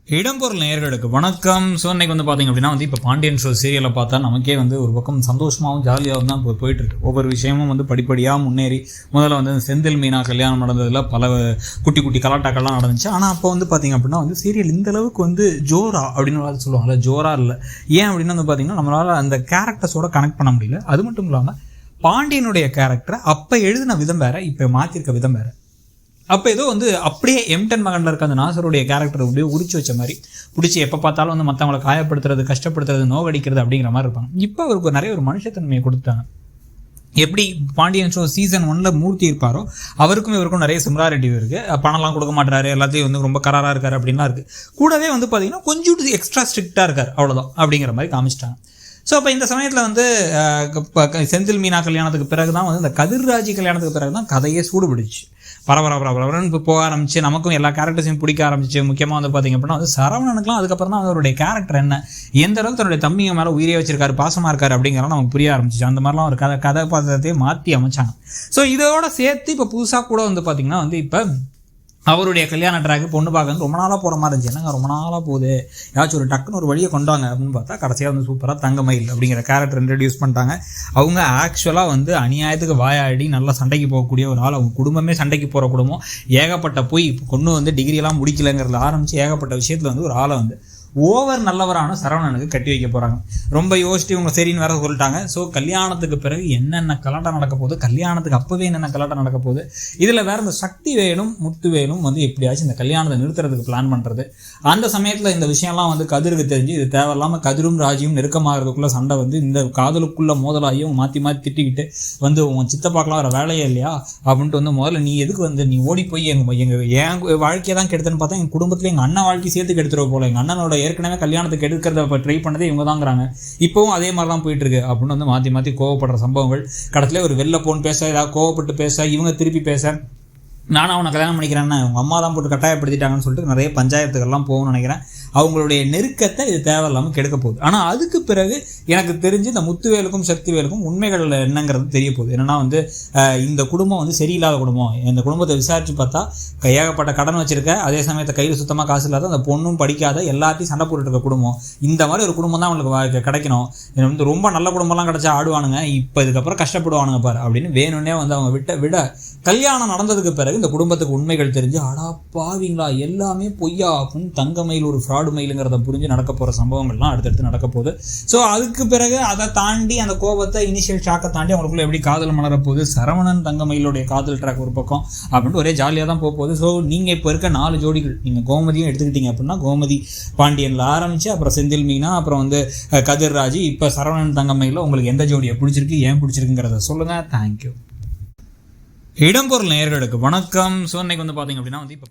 இடம்பொருள் நேயர்களுக்கு வணக்கம். ஸோ இன்னைக்கு பார்த்தீங்க அப்படின்னா இப்போ பாண்டியன் ஷோ சீரியலை பார்த்தா நமக்கே ஒரு பக்கம் சந்தோஷமாகவும் ஜாலியாகவும் தான் போயிட்டுருக்கு. ஒவ்வொரு விஷயமும் படிப்படியாக முன்னேறி முதல்ல செந்தில் மீனா கல்யாணம் நடந்ததில் பல குட்டி குட்டி கலாட்டாக்கள்லாம் நடந்துச்சு. ஆனால் அப்போ பார்த்தீங்க அப்படின்னா சீரியல் இந்த அளவுக்கு ஜோரா அப்படின்னு சொல்லுவாங்கல்ல, ஜோரா இல்லை. ஏன் அப்படின்னு பார்த்தீங்கன்னா நம்மளால் அந்த கேரக்டர்ஸோட கனெக்ட் பண்ண முடியல. அது மட்டும் இல்லாமல் பாண்டியனுடைய கேரக்டரை அப்போ எழுதின விதம் வேறு, இப்போ மாற்றிருக்க விதம் வேறு. அப்போ ஏதோ அப்படியே M10 மகனில் இருக்க அந்த நாசருடைய கேரக்டர் அப்படியே உரிச்சு வச்ச மாதிரி பிடிச்சி எப்போ பார்த்தாலும் மற்றவங்களை காயப்படுத்துறது, கஷ்டப்படுத்துறது, நோகடிக்கிறது அப்படிங்கிற மாதிரி இருப்பாங்க. இப்போ அவருக்கு நிறைய ஒரு மனுஷத்தன்மையை கொடுத்தாங்க. எப்படி பாண்டியன் ஷோ சீசன் 1 மூர்த்தி இருப்பாரோ அவருக்கும் இவருக்கும் நிறைய சிமிலாரிட்டி இருக்குது. பணம்லாம் கொடுக்க மாட்டாரு, எல்லாத்தையும் ரொம்ப கராராக இருக்காரு அப்படின்லாம் இருக்குது. கூடவே பார்த்தீங்கன்னா கொஞ்சம் எக்ஸ்ட்ரா ஸ்ட்ரிக்டாக இருக்கார், அவ்வளோதான் அப்படிங்கிற மாதிரி காமிச்சிட்டாங்க. ஸோ அப்போ இந்த சமயத்தில் செந்தில் மீனா கல்யாணத்துக்கு பிறகு தான் இந்த கதிர்ராஜி கல்யாணத்துக்கு பிறகு தான் கதையே சூடுபிடிச்சு பரபரன்னு இப்போ போக ஆரம்பிச்சு. நமக்கும் எல்லா கேரக்டர்ஸையும் பிடிக்க ஆரம்பிச்சு. முக்கியமாக பார்த்திங்க அப்படின்னா சரவணனுக்குலாம் அதுக்கப்புறம் தான் அவருடைய கேரக்டர் என்ன, எந்த அளவுக்கு தன்னுடைய தம்பிங்க மேலே உயிரே வச்சிருக்காரு, பாசமாக இருக்காரு அப்படிங்கிறலாம் நமக்கு புரிய ஆரம்பிச்சு. அந்த மாதிரிலாம் ஒரு கதாபாத்திரத்தையே மாற்றி அமைச்சாங்க. ஸோ இதோட சேர்த்து இப்போ புதுசாக கூட பார்த்திங்கன்னா இப்போ அவருடைய கல்யாண ட்ராக்கு பொண்ணு பார்க்க ரொம்ப நாளாக போகிற மாதிரி இருந்துச்சு. என்னங்க ரொம்ப நாளாக போகுது, ஏதாச்சும் ஒரு டக்குன்னு ஒரு வழியை கொண்டாங்க அப்படின்னு பார்த்தா கடைசியாக சூப்பராக தங்கமயில் அப்படிங்கிற கேரக்டர் இன்ட்ரடியூஸ் பண்ணிட்டாங்க. அவங்க ஆக்சுவலாக அநியாயத்துக்கு வாயாடி நல்லா சண்டைக்கு போகக்கூடிய ஒரு ஆள். அவங்க குடும்பமே சண்டைக்கு போகிற குடும்பம். ஏகப்பட்ட போய் கொண்டு டிகிரியெல்லாம் முடிக்கலைங்கிறதுல ஆரம்பித்து ஏகப்பட்ட விஷயத்தில் ஒரு ஆளை ஓவர் நல்லவரான சரவணனுக்கு கட்டி வைக்க போகிறாங்க. ரொம்ப யோசிச்சு இவங்க சரின்னு வேற சொல்லிட்டாங்க. ஸோ கல்யாணத்துக்கு பிறகு என்னென்ன கலாட்டம் நடக்க போகுது, கல்யாணத்துக்கு அப்போவே என்னென்ன கலாட்டம் நடக்க போகுது, இதில் வேறு இந்த சக்தி வேணும் முத்து வேணும் எப்படியாச்சும் இந்த கல்யாணத்தை நிறுத்துறதுக்கு பிளான் பண்ணுறது. அந்த சமயத்தில் இந்த விஷயம்லாம் கதிருக்கு தெரிஞ்சு இது தேவையில்லாமல் கதிரும் ராஜியும் நெருக்கமாகிறதுக்குள்ளே சண்டை இந்த காதலுக்குள்ளே மோதலாகியும் மாற்றி திட்டிக்கிட்டு உன் சித்தப்பாக்கெலாம் வர வேலையே இல்லையா அப்படின்ட்டு முதல்ல நீ எதுக்கு நீ ஓடி போய் எங்கள் என் வாழ்க்கையை தான் கெடுத்துன்னு பார்த்தா என் குடும்பத்தில் எங்கள் அண்ணன் வாழ்க்கை சேர்த்து கெடுத்துருவ போல, எங்கள் அண்ணனோட ஏற்கனவே கல்யாணத்துக்கு எடுக்கிறத ட்ரை பண்ணதே இவங்க தாங்கிறாங்க, இப்போவும் அதே மாதிரி தான் போயிட்டு இருக்கு அப்படின்னு மாற்றி கோவப்படுற சம்பவங்கள். கடைசியில் ஒரு வெளில போன்னு பேச, ஏதாவது கோவப்பட்டு பேச, இவங்க திருப்பி பேச, நானும் அவனை கல்யாணம் பண்ணிக்கிறேன்னா உங்கள் அம்மா தான் போட்டு கட்டாயப்படுத்திட்டாங்கன்னு சொல்லிட்டு நிறைய பஞ்சாயத்துக்கெல்லாம் போகணும்னு நினைக்கிறேன். அவங்களுடைய நெருக்கத்தை இது தேவையில்லாமல் கெடுக்க போகுது. ஆனால் அதுக்கு பிறகு எனக்கு தெரிஞ்சு இந்த முத்துவேலுக்கும் சக்திவேலுக்கும் உண்மைகள் என்னங்கிறது தெரிய போகுது. என்னென்னா இந்த குடும்பம் சரியில்லாத குடும்பம். இந்த குடும்பத்தை விசாரித்து பார்த்தா ஏகப்பட்ட கடன் வச்சிருக்க, அதே சமயத்தை கையில் சுத்தமாக காசு இல்லாத, அந்த பொண்ணும் படிக்காத, எல்லாத்தையும் சண்டை போட்டுட்டு இருக்க குடும்பம். இந்த மாதிரி ஒரு குடும்பம் தான் அவங்களுக்கு கிடைக்கணும். ரொம்ப நல்ல குடும்பம்லாம் கிடச்சா ஆடுவானுங்க, இப்போ இதுக்கப்புறம் கஷ்டப்படுவானுங்க பாரு அப்படின்னு வேணும்னே அவங்க விட கல்யாணம் நடந்ததுக்கு பிறகு இந்த குடும்பத்துக்கு உண்மைகள் தெரிஞ்சு அடா பாவீங்களா எல்லாமே பொய்யா அப்படின்னு தங்கமயில் ஒரு ஃப்ராடு மயிலுங்கிறத புரிஞ்சு நடக்க போகிற சம்பவங்கள்லாம் அடுத்தடுத்து நடக்க போகுது. ஸோ அதுக்கு பிறகு அதை தாண்டி அந்த கோபத்தை இனிஷியல் ஷாக்கை தாண்டி அவங்களுக்குள்ள எப்படி காதல் மலரப்போகுது, சரவணன் தங்கமயிலுடைய காதல் ட்ராக் ஒரு பக்கம் அப்படின்ட்டு ஒரே ஜாலியாக தான் போகுது. ஸோ நீங்கள் இப்போ இருக்க 4 ஜோடிகள் நீங்கள் கோமதியும் எடுத்துக்கிட்டீங்க அப்படின்னா கோமதி பாண்டியனில் ஆரம்பித்து அப்புறம் செந்தில் மீனா, அப்புறம் கதிர்ராஜ், இப்போ சரவணன் தங்கமயிலில் உங்களுக்கு எந்த ஜோடியை பிடிச்சிருக்கு, ஏன் பிடிச்சிருக்குங்கிறத சொல்லுங்கள். தேங்க்யூ. இடம்பொருள் நேயர்களுக்கு வணக்கம். ஸோ இன்னைக்கு பார்த்தீங்க அப்படின்னா இப்போ